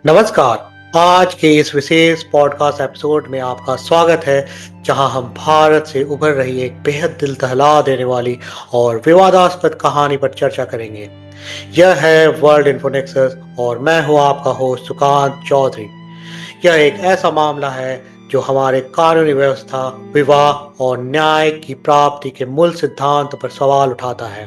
नमस्कार। आज के इस विशेष पॉडकास्ट एपिसोड में आपका स्वागत है, जहां हम भारत से उभर रही एक बेहद दिल दहला देने वाली और विवादास्पद कहानी पर चर्चा करेंगे। यह है वर्ल्ड इन्फोनेक्सस और मैं हूं आपका होस्ट सुकांत चौधरी। यह एक ऐसा मामला है जो हमारे कानूनी व्यवस्था, विवाह और न्याय की प्राप्ति के मूल सिद्धांत पर सवाल उठाता है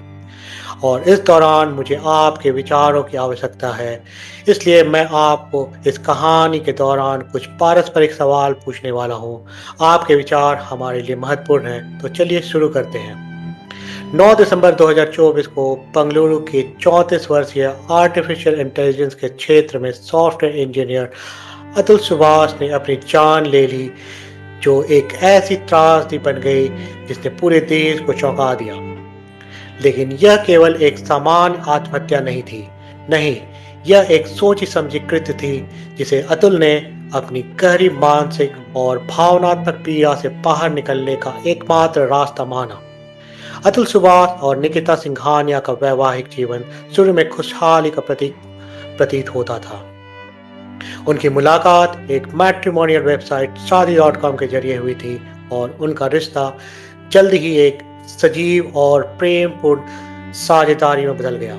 और इस दौरान मुझे आपके विचारों की आवश्यकता है। इसलिए मैं आपको इस कहानी के दौरान कुछ पारस्परिक सवाल पूछने वाला हूँ। आपके विचार हमारे लिए महत्वपूर्ण हैं, तो चलिए शुरू करते हैं। 9 दिसंबर 2024 को बंगलुरु के 34 वर्षीय आर्टिफिशियल इंटेलिजेंस के क्षेत्र में सॉफ्टवेयर इंजीनियर अतुल सुभाष ने अपनी जान ले ली, जो एक ऐसी त्रासदी बन गई जिसने पूरे देश को चौंका दिया। लेकिन यह केवल एक सामान्य आत्महत्या नहीं थी। नहीं, यह एक सोची समझी कृत्य थी जिसे अतुल ने अपनी गहरी मानसिक और भावनात्मक पीड़ा से बाहर निकलने का एकमात्र रास्ता माना। अतुल सुभाष और निकिता सिंघानिया का वैवाहिक जीवन शुरू में खुशहाली का प्रतीत होता था। उनकी मुलाकात एक मैट्रिमोनियल वेबसाइट शादी.com के जरिए हुई थी और उनका रिश्ता जल्द ही एक सजीव और प्रेमपूर्ण साझेदारी में बदल गया।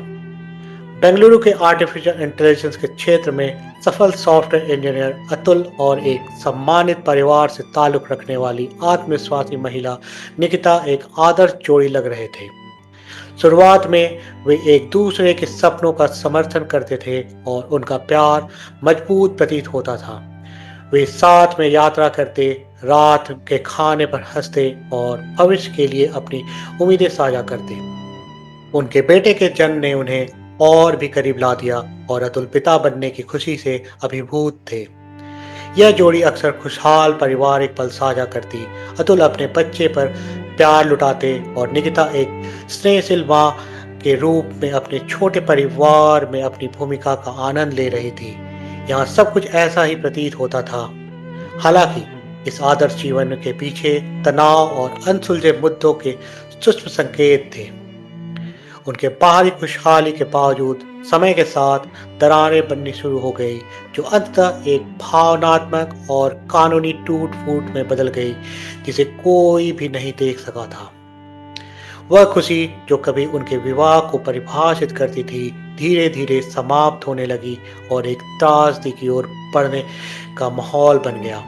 बेंगलुरु के आर्टिफिशियल इंटेलिजेंस के क्षेत्र में सफल सॉफ्टवेयर इंजीनियर अतुल और एक सम्मानित परिवार से ताल्लुक रखने वाली आत्मविश्वासी महिला निकिता एक आदर्श जोड़ी लग रहे थे। शुरुआत में वे एक दूसरे के सपनों का समर्थन करते थे और उनका प्यार मजबूत प्रतीत होता था। वे साथ में यात्रा करते, रात के खाने पर हंसते और भविष्य के लिए अपनी उम्मीदें साझा करते। उनके बेटे के जन्म ने उन्हें और भी करीब ला दिया और अतुल पिता बनने की खुशी से अभिभूत थे। यह जोड़ी अक्सर खुशहाल पारिवारिक पल साझा करती। अतुल अपने बच्चे पर प्यार लुटाते और निकिता एक स्नेहशील मां के रूप में अपने छोटे परिवार में अपनी भूमिका का आनंद ले रही थी। यहाँ सब कुछ ऐसा ही प्रतीत होता था। हालांकि इस आदर्श जीवन के पीछे तनाव और अनसुलझे मुद्दों के सूक्ष्म संकेत थे। उनके बाहरी खुशहाली के बावजूद समय के साथ दरारें बननी शुरू हो गई, जो अंततः एक भावनात्मक और कानूनी टूट फूट में बदल गई जिसे कोई भी नहीं देख सका था। वह खुशी जो कभी उनके विवाह को परिभाषित करती थी, धीरे धीरे समाप्त होने लगी और एक त्रासदी की ओर बढ़ने का माहौल बन गया।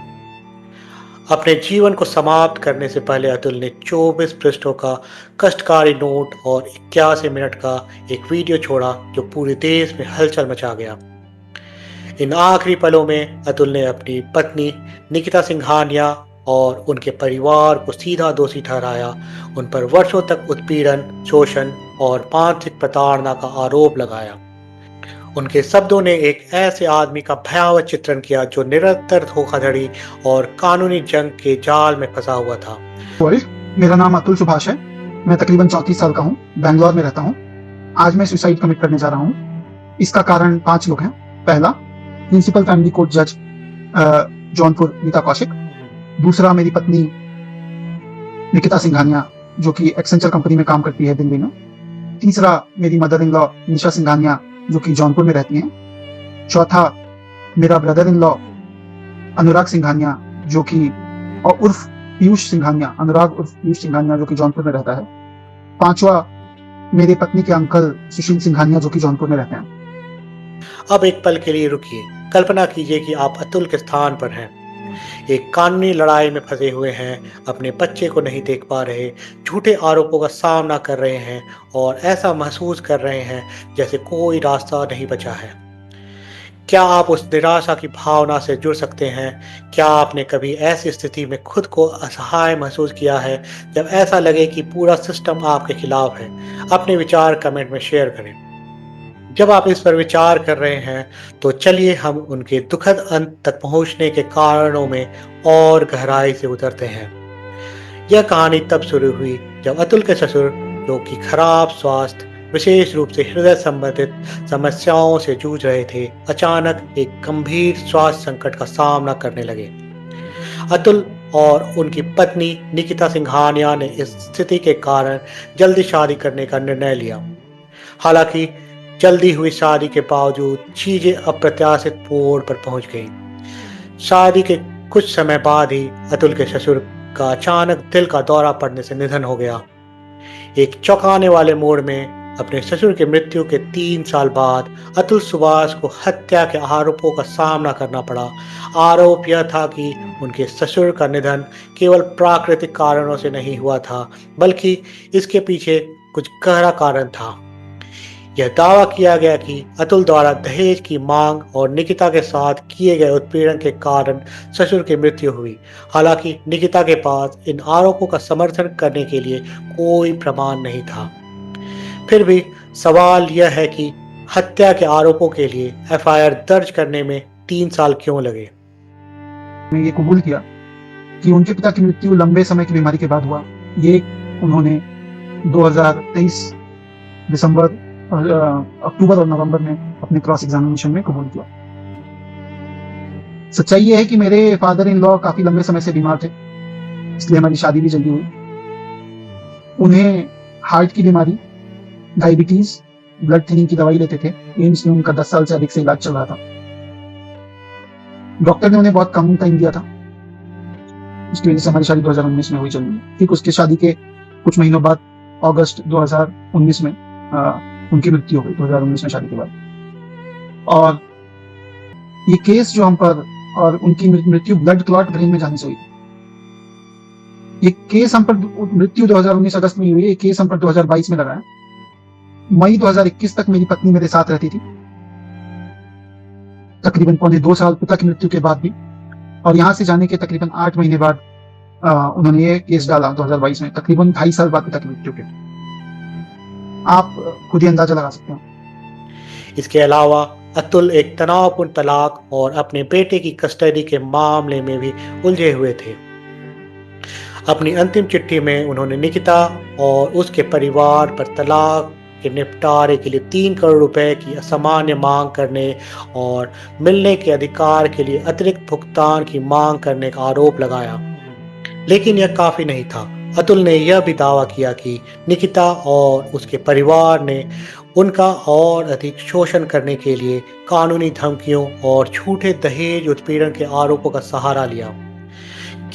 अपने जीवन को समाप्त करने से पहले अतुल ने 24 पृष्ठों का कष्टकारी नोट और 81 मिनट का एक वीडियो छोड़ा, जो पूरे देश में हलचल मचा गया। इन आखिरी पलों में अतुल ने अपनी पत्नी निकिता सिंघानिया और उनके परिवार को सीधा दोषी ठहराया। उन पर वर्षों तक उत्पीड़न, शोषण और मानसिक प्रताड़ना का आरोप लगाया। उनके शब्दों ने एक ऐसे आदमी का भयावह चित्रण किया जो निरंतर धोखाधड़ी और कानूनी जंग के जाल में फंसा हुआ था। मेरा नाम अतुल सुभाष है। मैं तकरीबन 34 साल का हूँ, बैंगलोर में रहता हूँ। आज मैं सुसाइड कमिट करने जा रहा हूँ। इसका कारण 5 लोग हैं। पहला, प्रिंसिपल फैमिली कोर्ट जज जौनपुर नीता कौशिक। दूसरा, मेरी पत्नी निकिता सिंघानिया, जो कि एक्सेंचर कंपनी में काम करती है दिल्ली में। तीसरा, मेरी मदर इन लॉ निशा सिंघानिया, जो कि जौनपुर में रहती हैं। चौथा, मेरा ब्रदर इन लॉ अनुराग सिंघानिया, जो कि और उर्फ पीयूष सिंघानिया, अनुराग उर्फ पीयूष सिंघानिया, जो कि जौनपुर में रहता है। पांचवा, मेरे पत्नी के अंकल सुशील सिंघानिया, जो कि जौनपुर में रहते हैं। अब एक पल के लिए रुकिए। कल्पना कीजिए कि आप अतुल के स्थान पर हैं। एक कानूनी लड़ाई में फंसे हुए हैं, अपने बच्चे को नहीं देख पा रहे, झूठे आरोपों का सामना कर रहे हैं और ऐसा महसूस कर रहे हैं जैसे कोई रास्ता नहीं बचा है। क्या आप उस निराशा की भावना से जुड़ सकते हैं? क्या आपने कभी ऐसी स्थिति में खुद को असहाय महसूस किया है, जब ऐसा लगे कि पूरा सिस्टम आपके खिलाफ है? अपने विचार कमेंट में शेयर करें। जब आप इस पर विचार कर रहे हैं, तो चलिए हम उनके दुखद अंत तक पहुंचने के कारणों में और गहराई से उतरते हैं। यह कहानी तब शुरू हुई जब अतुल के ससुर, जो कि खराब स्वास्थ्य, विशेष रूप से हृदय संबंधित समस्याओं से जूझ रहे थे, अचानक एक गंभीर स्वास्थ्य संकट का सामना करने लगे। अतुल और उनकी पत्नी निकिता सिंघानिया ने इस स्थिति के कारण जल्दी शादी करने का निर्णय लिया। हालांकि जल्दी हुई शादी के बावजूद चीजें अप्रत्याशित मोड़ पर पहुंच गईं। शादी के कुछ समय बाद ही अतुल के ससुर का अचानक दिल का दौरा पड़ने से निधन हो गया। एक चौंकाने वाले मोड़ में अपने ससुर की मृत्यु के 3 साल बाद अतुल सुभाष को हत्या के आरोपों का सामना करना पड़ा। आरोप यह था कि उनके ससुर का निधन केवल प्राकृतिक कारणों से नहीं हुआ था, बल्कि इसके पीछे कुछ गहरा कारण था। यह दावा किया गया कि अतुल द्वारा दहेज की मांग और निकिता के साथ किए गए उत्पीड़न के कारण ससुर की मृत्यु हुई। हालांकि निकिता के पास इन आरोपों का समर्थन करने के लिए कोई प्रमाण नहीं था। फिर भी सवाल यह है कि हत्या के आरोपों के लिए एफआईआर दर्ज करने में 3 साल क्यों लगे। ने ये कबूल किया कि उनके पिता की मृत्यु लंबे समय की बीमारी के बाद हुआ। ये उन्होंने 2023 दिसंबर अक्टूबर और नवंबर में अपने क्रॉस एग्जामिनेशन में कबूल किया। सच्चाई ये है कि मेरे फादर इन लॉ काफी लंबे समय से बीमार थे, इसलिए हमारी शादी भी जल्दी हुई। उन्हें हार्ट की बीमारी, डायबिटीज, ब्लड थिनिंग की दवाई लेते थे। एम्स में उनका 10 साल से अधिक से इलाज चल रहा था। डॉक्टर ने उन्हें बहुत कम टाइम दिया था, इसकी वजह से हमारी शादी 2019 में हुई जल्दी। ठीक उसके शादी के कुछ महीनों बाद अगस्त 2019 में उनकी मृत्यु हो गई, 2019 में शादी के बाद। और ये केस जो हम पर, और उनकी मृत्यु ब्लड क्लॉट ब्रेन में जाने से हुई। ये केस हम पर, मृत्यु 2019 अगस्त में हुई, ये केस हम पर 2022 में लगा है। मई 2021 तक मेरी पत्नी मेरे साथ रहती थी, तकरीबन 2.25 साल पिता की मृत्यु के बाद भी। और यहाँ से जाने के तकरीबन 8 महीने बाद उन्होंने ये केस डाला 2022 में, तकरीबन 2.5 साल बाद पिता की मृत्यु के। आप खुद ही अंदाजा लगा सकते हैं। इसके अलावा अतुल एक तनावपूर्ण तलाक और अपने बेटे की कस्टडी के मामले में भी उलझे हुए थे। अपनी अंतिम चिट्ठी में उन्होंने निकिता और उसके परिवार पर तलाक के निपटारे के लिए 3 करोड़ रुपए की असामान्य मांग करने और मिलने के अधिकार के लिए अतिरिक्त भुगतान की मांग करने का आरोप लगाया। लेकिन यह काफी नहीं था। अतुल ने यह भी दावा किया कि निकिता और उसके परिवार ने उनका और अधिक शोषण करने के लिए कानूनी धमकियों और झूठे दहेज उत्पीड़न के आरोपों का सहारा लिया।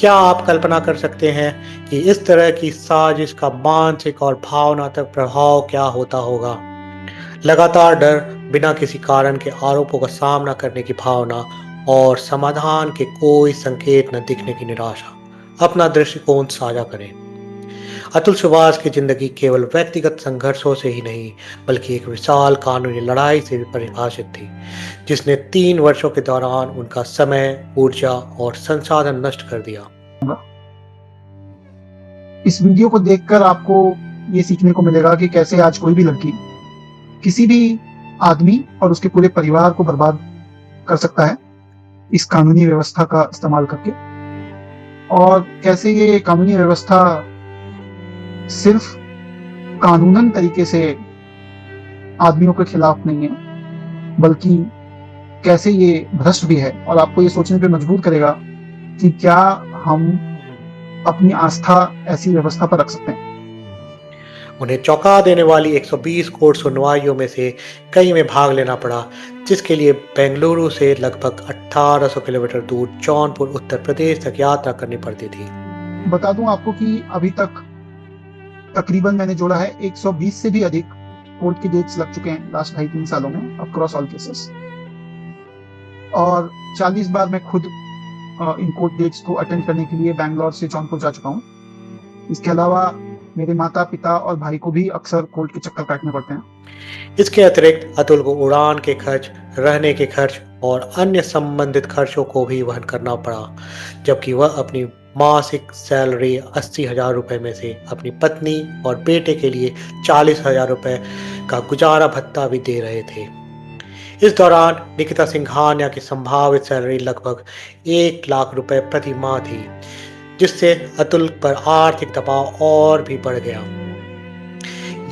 क्या आप कल्पना कर सकते हैं कि इस तरह की साजिश का मानसिक और भावनात्मक प्रभाव क्या होता होगा? लगातार डर, बिना किसी कारण के आरोपों का सामना करने की भावना और समाधान के कोई संकेत न दिखने की निराशा। अपना दृष्टिकोण साझा करें। अतुल सुभाष की जिंदगी केवल व्यक्तिगत संघर्षों से ही नहीं, बल्कि एक विशाल कानूनी लड़ाई से भी परिभाषित थी, जिसने 3 वर्षों के दौरान उनका समय, ऊर्जा और संसाधन नष्ट कर दिया। इस वीडियो को देखकर आपको ये सीखने को मिलेगा कि कैसे आज कोई भी लड़की किसी भी आदमी और उसके पूरे परिवार को बर्बाद कर सकता है इस कानूनी व्यवस्था का इस्तेमाल करके, और कैसे ये कानूनी व्यवस्था सिर्फ कानूनन तरीके से आदमियों के खिलाफ नहीं है, बल्कि कैसे ये भ्रष्ट भी है, और आपको ये सोचने पे मजबूर करेगा कि क्या हम अपनी आस्था ऐसी व्यवस्था पर रख सकते हैं। उन्हें चौंका देने वाली 120 कोर्ट सुनवाइयों में से कई में भाग लेना पड़ा, जिसके लिए बेंगलुरु से लगभग 1800 किलोमीटर दूर जौनपुर, उत्तर प्रदेश तक यात्रा करनी पड़ती थी। बता दूं आपको कि अभी तक तकरीबन मैंने जोड़ा है 120 से भी अधिक कोर्ट के डेट्स लग चुके हैं लास्ट 2.5-3 सालों में अक्रॉस ऑल केसेस, और 40 बार मैं खुद इन कोर्ट डेट्स को अटेंड करने के लिए बैंगलोर से जौनपुर जा चुका हूँ। इसके अलावा मेरे माता पिता और भाई को भी अक्सर कोर्ट के चक्कर काटने पड़ते हैं। इसके अतिरिक्त अतुल को उड़ान के खर्च, रहने के खर्च और अन्य संबंधित खर्चों को भी वहन करना पड़ा, जबकि वह अपनी मासिक सैलरी 80,000 रुपए में से अपनी पत्नी और बेटे के लिए 40,000 रुपए का गुजारा भत्ता भी दे रहे थे। इस दौरान निकिता सिंघानिया की संभावित सैलरी लगभग 1 लाख रुपए प्रति माह थी, जिससे अतुल पर आर्थिक दबाव और भी बढ़ गया।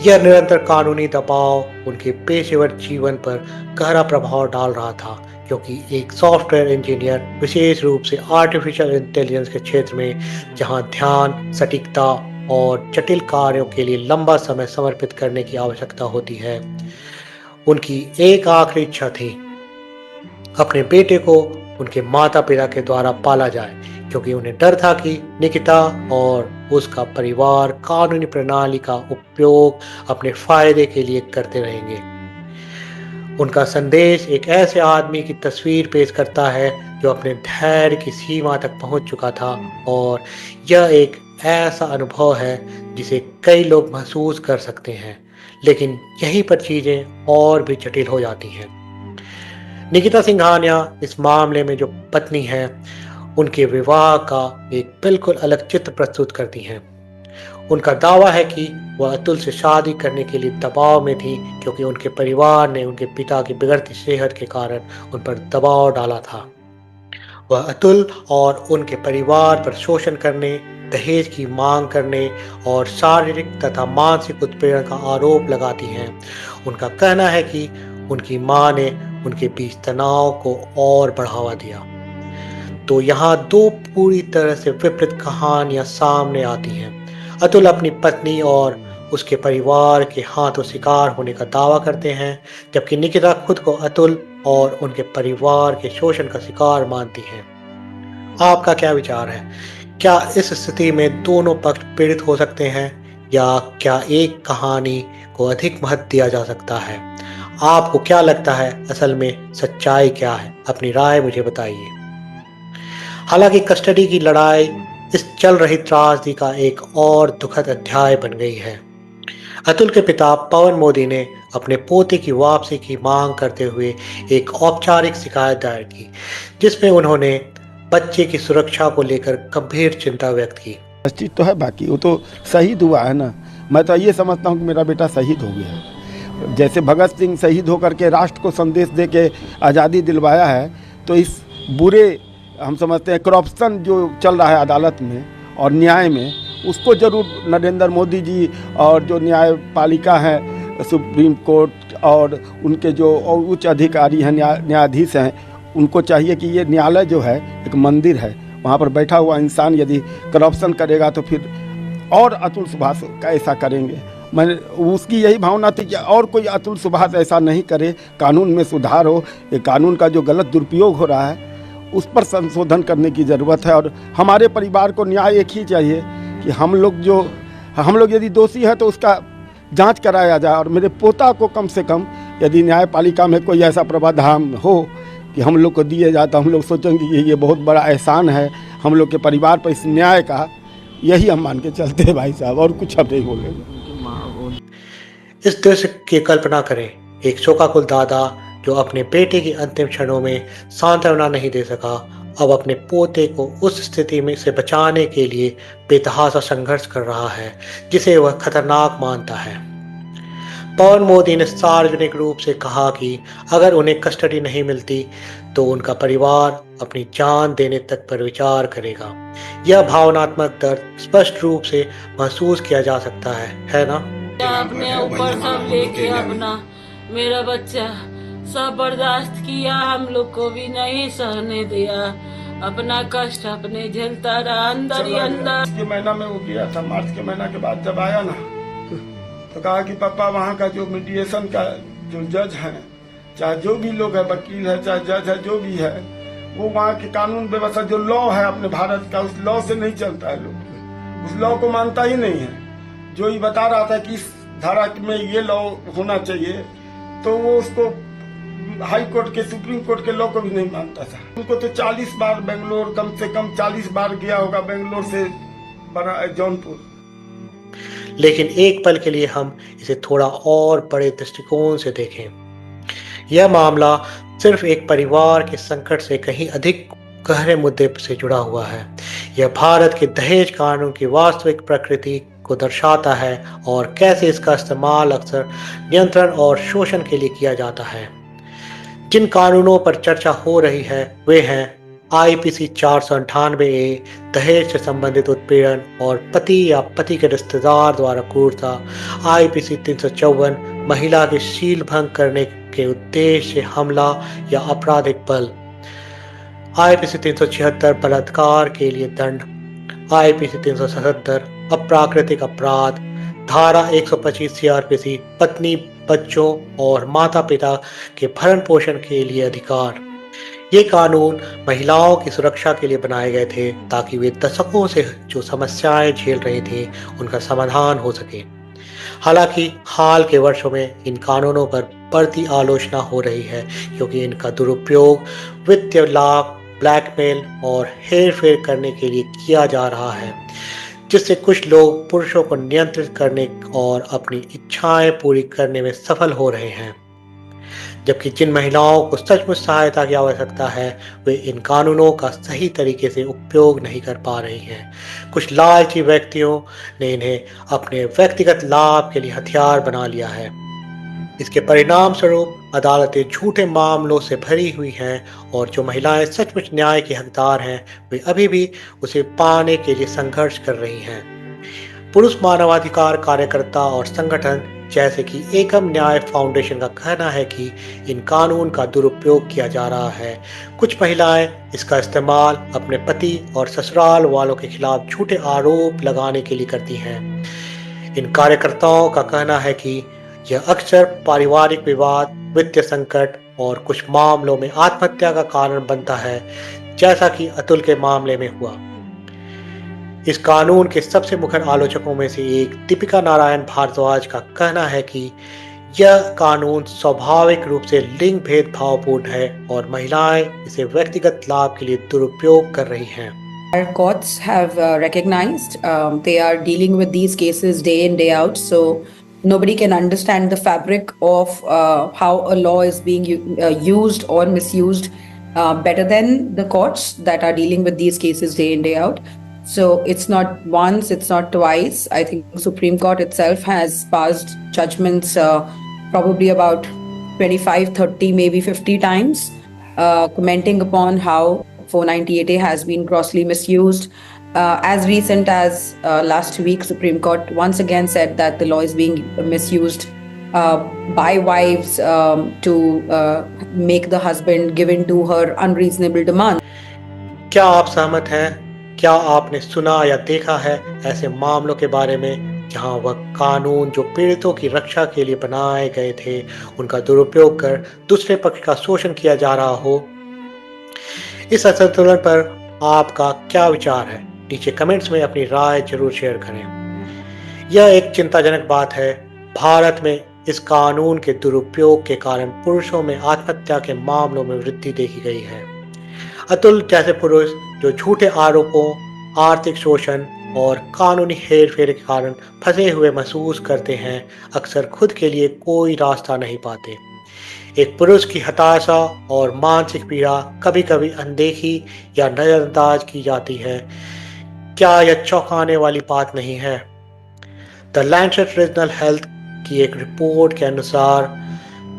यह निरंतर कानूनी दबाव उनके पेशेवर जीवन पर गहरा प्रभाव डाल रहा था, क्योंकि एक सॉफ्टवेयर इंजीनियर, विशेष रूप से आर्टिफिशियल इंटेलिजेंस के क्षेत्र में, जहां ध्यान, सटीकता और जटिल कार्यों के लिए लंबा समय समर्पित करने की आवश्यकता होती है, उनकी एक आखिरी इच्छा थी, अपने बेटे को उनके माता पिता के द्वारा पाला जाए, क्योंकि उन्हें डर था कि निकिता और उसका परिवार कानूनी प्रणाली का उपयोग अपने फायदे के लिए करते रहेंगे। उनका संदेश एक ऐसे आदमी की तस्वीर पेश करता है जो अपने धैर्य की सीमा तक पहुंच चुका था, और यह एक ऐसा अनुभव है जिसे कई लोग महसूस कर सकते हैं, लेकिन यहीं पर चीजें और भी जटिल हो जाती हैं। निकिता सिंघानिया इस मामले में जो पत्नी है, उनके विवाह का एक बिल्कुल अलग चित्र प्रस्तुत करती हैं। उनका दावा है कि वह अतुल से शादी करने के लिए दबाव में थी, क्योंकि उनके परिवार ने उनके पिता की बिगड़ती सेहत के कारण उन पर दबाव डाला था। वह अतुल और उनके परिवार पर शोषण करने, दहेज की मांग करने और शारीरिक तथा मानसिक उत्पीड़न का आरोप लगाती हैं। उनका कहना है कि उनकी मां ने उनके बीच तनाव को और बढ़ावा दिया। तो यहाँ दो पूरी तरह से विपरीत कहानियां सामने आती हैं। अतुल अपनी पत्नी और उसके परिवार के हाथों शिकार होने का दावा करते हैं, जबकि निकिता खुद को अतुल और उनके परिवार के शोषण का शिकार मानती हैं। आपका क्या विचार है? क्या इस स्थिति में दोनों पक्ष पीड़ित हो सकते हैं, या क्या एक कहानी को अधिक महत्व दिया जा सकता है? आपको क्या लगता है, असल में सच्चाई क्या है? अपनी राय मुझे बताइए। हालांकि कस्टडी की लड़ाई इस चल रही त्रासदी का एक और दुखद अध्याय बन गई है। अतुल के पिता पवन मोदी ने अपने पोते की वापसी की मांग करते हुए एक औपचारिक शिकायत दायर की, जिसमें उन्होंने बच्चे की सुरक्षा को लेकर गंभीर चिंता व्यक्त की। चीज तो है, बाकी वो तो शहीद हुआ है ना। मैं तो ये समझता हूँ कि मेरा बेटा शहीद हो गया है। जैसे भगत सिंह शहीद होकर के राष्ट्र को संदेश दे के आज़ादी दिलवाया है, तो इस बुरे हम समझते हैं करप्शन जो चल रहा है अदालत में और न्याय में, उसको जरूर नरेंद्र मोदी जी और जो न्यायपालिका है, सुप्रीम कोर्ट और उनके जो उच्च अधिकारी हैं, न्यायाधीश हैं, उनको चाहिए कि ये न्यायालय जो है एक मंदिर है, वहाँ पर बैठा हुआ इंसान यदि करप्शन करेगा तो फिर और अतुल सुभाष का ऐसा करेंगे। मैंने उसकी यही भावना थी कि और कोई अतुल सुभाष ऐसा नहीं करे, कानून में सुधार हो। ये कानून का जो गलत दुरुपयोग हो रहा है उस पर संशोधन करने की ज़रूरत है। और हमारे परिवार को न्याय एक ही चाहिए कि हम लोग यदि दोषी हैं तो उसका जांच कराया जाए, और मेरे पोता को कम से कम यदि न्यायपालिका में कोई ऐसा प्रावधान हो कि हम लोग को दिए जाए, तो हम लोग सोचेंगे कि ये बहुत बड़ा एहसान है हम लोग के परिवार पर इस न्याय का। यही हम मान के चलते हैं भाई साहब, और कुछ हम नहीं बोलेंगे। इस दृश्य की कल्पना करें, एक शोकाकुल दादा जो अपने बेटे की अंतिम क्षणों में सांत्वना नहीं दे सका, अब अपने पोते को उस स्थिति में से बचाने के लिए बेतहाशा संघर्ष कर रहा है जिसे वह खतरनाक मानता है। पवन मोदी ने सार्वजनिक रूप से कहा कि अगर उन्हें कस्टडी नहीं मिलती तो उनका परिवार अपनी जान देने तक पर विचार करेगा। यह भावनात्मक दर्द स्पष्ट रूप से महसूस किया जा सकता है ना? अपने ऊपर सब लेके अपना मेरा बच्चा सब बर्दाश्त किया, हम लोग को भी नहीं सहने दिया, अपना कष्ट अपने झेलता रहा अंदर ही अंदर। मार्च के महीना में वो गया था, मार्च के महीना के बाद जब आया ना तो कहा कि पापा वहाँ का जो मीडिएशन का जो जज है, चाहे जो भी लोग है, वकील है चाहे जज है, जो भी है, वो वहाँ की कानून व्यवस्था जो लॉ है अपने भारत का, उस लॉ से नहीं चलता है। लोग उस लॉ को मानता ही नहीं है। जो ये बता रहा था कि इस धारा में ये लॉ होना चाहिए, तो वो उसको हाई कोर्ट के, सुप्रीम कोर्ट के लॉ को भी नहीं मानता था। उनको तो 40 बार बेंगलोर, कम से कम 40 बार गया होगा बेंगलोर से जौनपुर। लेकिन एक पल के लिए हम इसे थोड़ा और बड़े दृष्टिकोण से देखें। यह मामला सिर्फ एक परिवार के संकट से कहीं अधिक गहरे मुद्दे से जुड़ा हुआ है। यह भारत के दहेज कानून की वास्तविक प्रकृति को दर्शाता है और कैसे इसका इस्तेमाल अक्सर नियंत्रण और शोषण के लिए किया जाता है। जिन कानूनों पर चर्चा हो रही है वे हैं IPC 498A, दहेज से संबंधित उत्पीड़न और पति या पति के रिश्तेदार द्वारा क्रूरता, IPC 354, महिला की शील भंग करने के उद्देश्य से हमला या आपराधिक बल, IPC 376, बलात्कार के लिए दंड, IPC 377, अप्राकृतिक अपराध, धारा 125 CRPC, पत्नी बच्चों और माता पिता के भरण पोषण के लिए अधिकार। ये कानून महिलाओं की सुरक्षा के लिए बनाए गए थे ताकि वे दशकों से जो समस्याएं झेल रही थी उनका समाधान हो सके। हालांकि हाल के वर्षों में इन कानूनों पर बढ़ती आलोचना हो रही है क्योंकि इनका दुरुपयोग वित्तीय लाभ, ब्लैकमेल और हेरफेर करने के लिए किया जा रहा है, जिससे कुछ लोग पुरुषों को नियंत्रित करने और अपनी इच्छाएं पूरी करने में सफल हो रहे हैं, जबकि जिन महिलाओं को सचमुच सहायता की आवश्यकता है वे इन कानूनों का सही तरीके से उपयोग नहीं कर पा रही हैं। कुछ लालची व्यक्तियों ने इन्हें अपने व्यक्तिगत लाभ के लिए हथियार बना लिया है। इसके परिणाम स्वरूप अदालतें झूठे मामलों से भरी हुई हैं और जो महिलाएं सचमुच न्याय की हकदार हैं वे अभी भी उसे पाने के लिए संघर्ष कर रही हैं। पुरुष मानवाधिकार कार्यकर्ता और संगठन जैसे कि एकम न्याय फाउंडेशन का कहना है कि इन कानून का दुरुपयोग किया जा रहा है। कुछ महिलाएं इसका इस्तेमाल अपने पति और ससुराल वालों के खिलाफ झूठे आरोप लगाने के लिए करती हैं। इन कार्यकर्ताओं का कहना है कि यह अक्सर पारिवारिक विवाद, वित्तीय संकट और कुछ मामलों में आत्महत्या का कारण बनता है, जैसा कि अतुल के मामले में हुआ। इस कानून के सबसे मुखर आलोचकों में से एक दीपिका नारायण भारद्वाज का कहना है कि यह कानून स्वाभाविक रूप से लिंग भेदभावपूर्ण है और महिलाएं इसे व्यक्तिगत लाभ के लिए दुरुपयोग कर रही हैं। Our courts have recognized they are dealing with these cases day in, day out. So nobody can understand the fabric of how a law is being used or misused better than the courts that are dealing with these cases day in, day out. So it's not once, it's not twice. I think Supreme Court itself has passed judgments probably about 25, 30, maybe 50 times, commenting upon how 498A has been grossly misused. As recent as last week, Supreme Court once again said that the law is being misused by wives to make the husband give in to her unreasonable demand. क्या आप सहमत हैं? क्या आपने सुना या देखा है ऐसे मामलों के बारे में जहां वह कानून जो पीड़ितों की रक्षा के लिए बनाए गए थे उनका दुरुपयोग कर दूसरे पक्ष का शोषण किया जा रहा हो? इस असंतुलन पर आपका क्या विचार है? नीचे कमेंट्स में अपनी राय जरूर शेयर करें। यह एक चिंताजनक बात है। भारत में इस कानून के दुरुपयोग के कारण पुरुषों में आत्महत्या के मामलों में वृद्धि देखी गई है। अतुल जैसे पुरुष जो झूठे आरोपों, आर्थिक शोषण और कानूनी हेरफेर के कारण फंसे हुए महसूस करते हैं, अक्सर खुद के लिए कोई रास्ता नहीं पाते। एक पुरुष की हताशा और मानसिक पीड़ा कभी कभी अनदेखी या नजरअंदाज की जाती है। क्या यह चौंकाने वाली बात नहीं है? द लैंसेट रीजनल हेल्थ की एक रिपोर्ट के अनुसार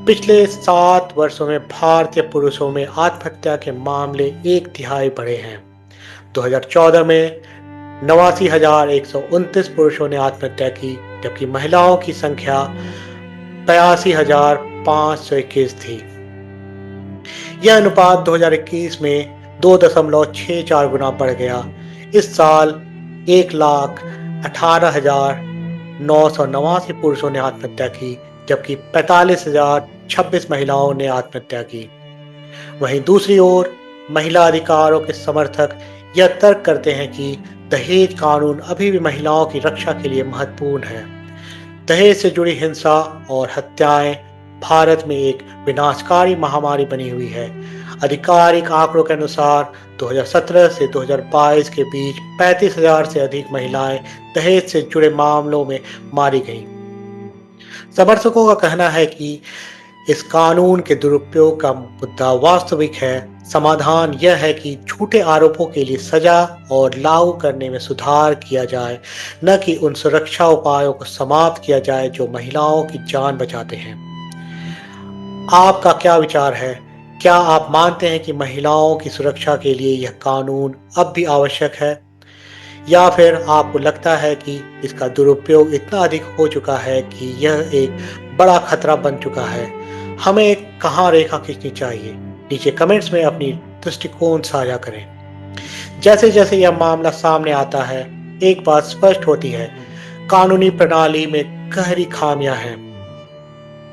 पिछले 7 वर्षों में भारतीय पुरुषों में आत्महत्या के मामले 1/3 बढ़े हैं। 2014 में 89,129 पुरुषों ने आत्महत्या की, जबकि महिलाओं की संख्या 82,521 थी। यह अनुपात 2021 में 2.64 गुना बढ़ गया। इस साल 1,18,989 पुरुषों ने आत्महत्या की, जबकि 45,026 महिलाओं ने आत्महत्या की। वहीं दूसरी ओर महिला अधिकारों के समर्थक यह तर्क करते हैं कि दहेज कानून अभी भी महिलाओं की रक्षा के लिए महत्वपूर्ण है। दहेज से जुड़ी हिंसा और हत्याएं भारत में एक विनाशकारी महामारी बनी हुई है। आधिकारिक आंकड़ों के अनुसार 2017 से 2022 के बीच 35,000 से अधिक महिलाएं दहेज से जुड़े मामलों में मारी गईं। समर्थकों का कहना है कि इस कानून के दुरुपयोग का मुद्दा वास्तविक है। समाधान यह है कि झूठे आरोपों के लिए सजा और लागू करने में सुधार किया जाए, न कि उन सुरक्षा उपायों को समाप्त किया जाए जो महिलाओं की जान बचाते हैं। आपका क्या विचार है? क्या आप मानते हैं कि महिलाओं की सुरक्षा के लिए यह कानून अब भी आवश्यक है, या फिर आपको लगता है कि इसका दुरुपयोग इतना अधिक हो चुका है कि यह एक बड़ा खतरा बन चुका है? हमें कहाँ रेखा खींचनी चाहिए? नीचे कमेंट्स में अपनी दृष्टिकोण साझा करें। जैसे जैसे यह मामला सामने आता है, एक बात स्पष्ट होती है, कानूनी प्रणाली में गहरी खामियां हैं।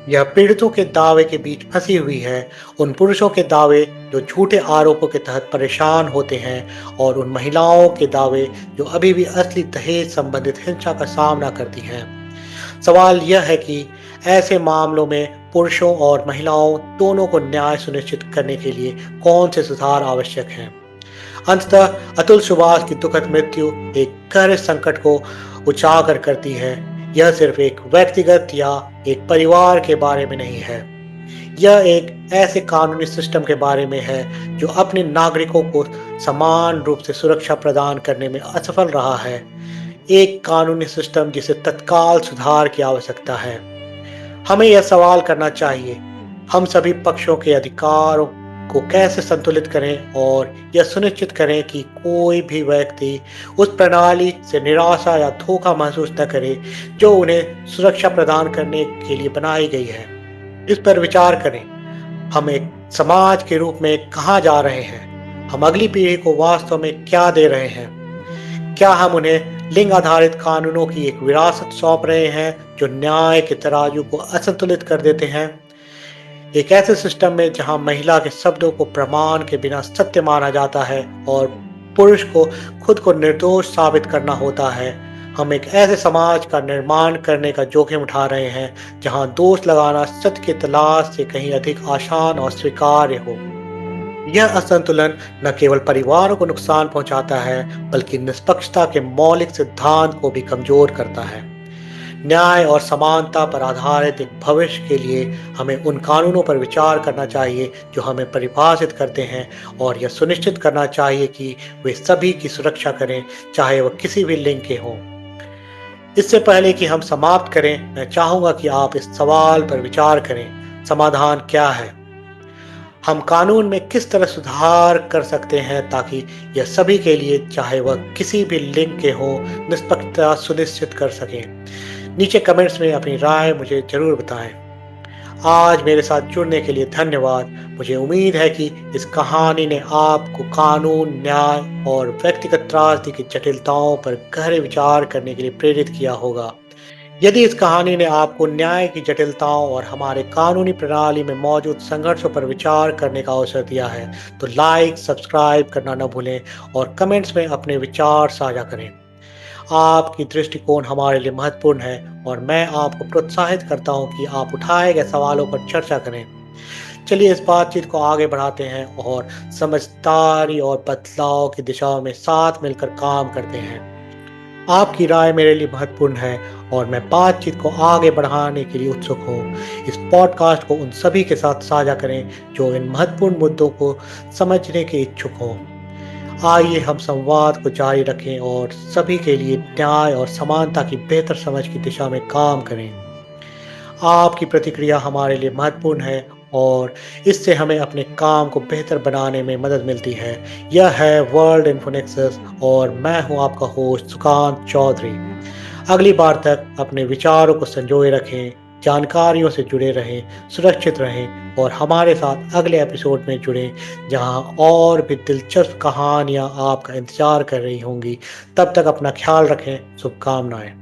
यह पीड़ितों के दावे के बीच फंसी हुई है, उन पुरुषों के दावे जो झूठे आरोपों के तहत परेशान होते हैं और उन महिलाओं के दावे जो अभी भी असली दहेज संबंधित हिंसा का सामना करती हैं। सवाल यह है कि ऐसे मामलों में पुरुषों और महिलाओं दोनों को न्याय सुनिश्चित करने के लिए कौन से सुधार आवश्यक हैं। अंततः अतुल सुभाष की दुखद मृत्यु एक गहरे संकट को उजागर करती है। यह सिर्फ एक व्यक्तिगत या एक परिवार के बारे में नहीं है, यह एक ऐसे कानूनी सिस्टम के बारे में है जो अपने नागरिकों को समान रूप से सुरक्षा प्रदान करने में असफल रहा है। एक कानूनी सिस्टम जिसे तत्काल सुधार की आवश्यकता है। हमें यह सवाल करना चाहिए, हम सभी पक्षों के अधिकारों को कैसे संतुलित करें और यह सुनिश्चित करें कि कोई भी व्यक्ति उस प्रणाली से निराशा या धोखा महसूस न करे जो उन्हें सुरक्षा प्रदान करने के लिए बनाई गई है। इस पर विचार करें, हम एक समाज के रूप में कहाँ जा रहे हैं, हम अगली पीढ़ी को वास्तव में क्या दे रहे हैं। क्या हम उन्हें लिंग आधारित कानूनों की एक विरासत सौंप रहे हैं जो न्याय के तराजू को असंतुलित कर देते हैं। एक ऐसे सिस्टम में जहां महिला के शब्दों को प्रमाण के बिना सत्य माना जाता है और पुरुष को खुद को निर्दोष साबित करना होता है। हम एक ऐसे समाज का निर्माण करने का जोखिम उठा रहे हैं जहां दोष लगाना सत्य की तलाश से कहीं अधिक आसान और स्वीकार्य हो। यह असंतुलन न केवल परिवारों को नुकसान पहुंचाता है बल्कि निष्पक्षता के मौलिक सिद्धांत को भी कमजोर करता है। न्याय और समानता पर आधारित एक भविष्य के लिए हमें उन कानूनों पर विचार करना चाहिए जो हमें परिभाषित करते हैं और यह सुनिश्चित करना चाहिए कि वे सभी की सुरक्षा करें, चाहे वह किसी भी लिंग के हों। इससे पहले कि हम समाप्त करें, मैं चाहूंगा कि आप इस सवाल पर विचार करें, समाधान क्या है? हम कानून में किस तरह सुधार कर सकते हैं ताकि यह सभी के लिए, चाहे वह किसी भी लिंग के हों, निष्पक्षता सुनिश्चित कर सकें। नीचे कमेंट्स में अपनी राय मुझे जरूर बताएं। आज मेरे साथ जुड़ने के लिए धन्यवाद। मुझे उम्मीद है कि इस कहानी ने आपको कानून, न्याय और व्यक्तिगत त्रासदी की जटिलताओं पर गहरे विचार करने के लिए प्रेरित किया होगा। यदि इस कहानी ने आपको न्याय की जटिलताओं और हमारे कानूनी प्रणाली में मौजूद संघर्षों पर विचार करने का अवसर दिया है तो लाइक, सब्सक्राइब करना न भूलें और कमेंट्स में अपने विचार साझा करें। आपकी दृष्टिकोण हमारे लिए महत्वपूर्ण है और मैं आपको प्रोत्साहित करता हूं कि आप उठाए गए सवालों पर चर्चा करें। चलिए इस बातचीत को आगे बढ़ाते हैं और समझदारी और बदलाव की दिशा में साथ मिलकर काम करते हैं। आपकी राय मेरे लिए महत्वपूर्ण है और मैं बातचीत को आगे बढ़ाने के लिए उत्सुक हूँ। इस पॉडकास्ट को उन सभी के साथ साझा करें जो इन महत्वपूर्ण मुद्दों को समझने के इच्छुक हों। आइए हम संवाद को जारी रखें और सभी के लिए न्याय और समानता की बेहतर समझ की दिशा में काम करें। आपकी प्रतिक्रिया हमारे लिए महत्वपूर्ण है और इससे हमें अपने काम को बेहतर बनाने में मदद मिलती है। यह है वर्ल्ड इन्फोनेक्सस और मैं हूं आपका होस्ट सुकांत चौधरी। अगली बार तक अपने विचारों को संजोए रखें, जानकारियों से जुड़े रहें, सुरक्षित रहें और हमारे साथ अगले एपिसोड में जुड़ें जहां और भी दिलचस्प कहानियां आपका इंतजार कर रही होंगी। तब तक अपना ख्याल रखें। शुभकामनाएं।